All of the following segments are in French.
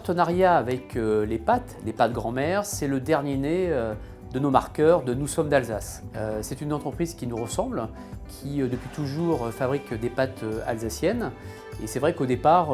partenariat avec les pâtes grand-mère, c'est le dernier né de nos marqueurs de Nous sommes d'Alsace. C'est une entreprise qui nous ressemble, qui depuis toujours fabrique des pâtes alsaciennes. Et c'est vrai qu'au départ,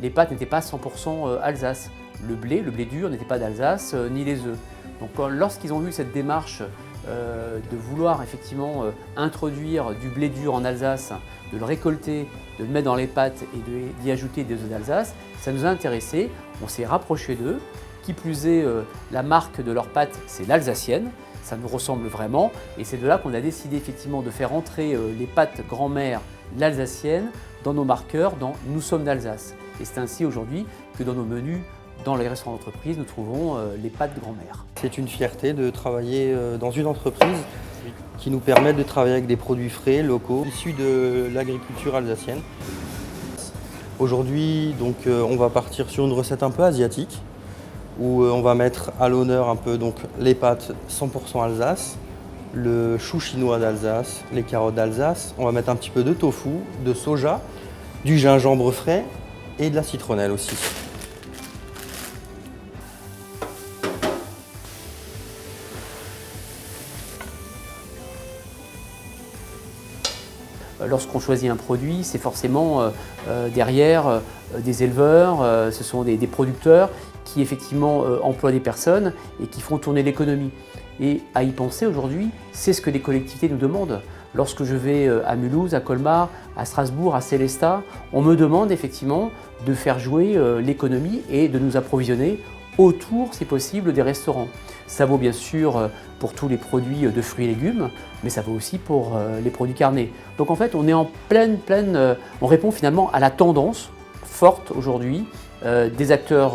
les pâtes n'étaient pas 100% Alsace. Le blé dur n'était pas d'Alsace, ni les œufs. Donc lorsqu'ils ont eu cette démarche de vouloir effectivement introduire du blé dur en Alsace, de le récolter, de le mettre dans les pâtes et d'y ajouter des œufs d'Alsace, ça nous a intéressés, on s'est rapproché d'eux. Qui plus est, la marque de leurs pâtes, c'est l'alsacienne, ça nous ressemble vraiment et c'est de là qu'on a décidé effectivement de faire entrer les pâtes grand-mère, l'alsacienne, dans nos marqueurs, dans Nous sommes d'Alsace. Et c'est ainsi aujourd'hui que dans nos menus, dans les restaurants d'entreprise, nous trouvons les pâtes grand-mère. C'est une fierté de travailler dans une entreprise qui nous permet de travailler avec des produits frais, locaux, issus de l'agriculture alsacienne. Aujourd'hui, donc, on va partir sur une recette un peu asiatique, où on va mettre à l'honneur un peu donc, les pâtes 100% Alsace, le chou chinois d'Alsace, les carottes d'Alsace. On va mettre un petit peu de tofu, de soja, du gingembre frais et de la citronnelle aussi. Lorsqu'on choisit un produit, c'est forcément derrière des éleveurs, ce sont des producteurs qui effectivement emploient des personnes et qui font tourner l'économie. Et à y penser aujourd'hui, c'est ce que les collectivités nous demandent. Lorsque je vais à Mulhouse, à Colmar, à Strasbourg, à Sélestat, on me demande effectivement de faire jouer l'économie et de nous approvisionner autour, si possible, des restaurants. Ça vaut bien sûr pour tous les produits de fruits et légumes, mais ça vaut aussi pour les produits carnés. Donc en fait, on est en on répond finalement à la tendance forte aujourd'hui des acteurs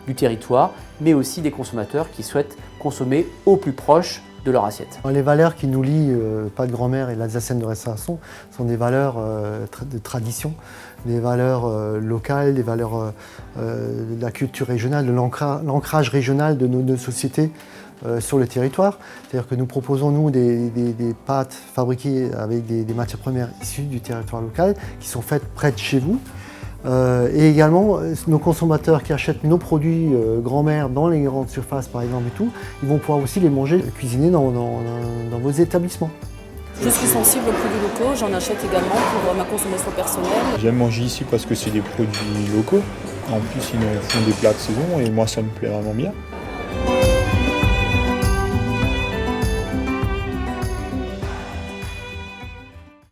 du territoire, mais aussi des consommateurs qui souhaitent consommer au plus proche de leur assiette. Les valeurs qui nous lient, pâtes grand-mère et l'Alsacienne de restauration, sont des valeurs de tradition, des valeurs locales, des valeurs de la culture régionale, de l'ancrage régional de nos sociétés sur le territoire. C'est-à-dire que nous proposons, nous, des pâtes fabriquées avec des matières premières issues du territoire local, qui sont faites près de chez vous. Et également, nos consommateurs qui achètent nos produits grand-mère dans les grandes surfaces, par exemple, et tout, ils vont pouvoir aussi les manger, cuisiner dans vos établissements. Je suis sensible aux produits locaux, j'en achète également pour ma consommation personnelle. J'aime manger ici parce que c'est des produits locaux. En plus, ils nous font des plats de saison et moi, ça me plaît vraiment bien.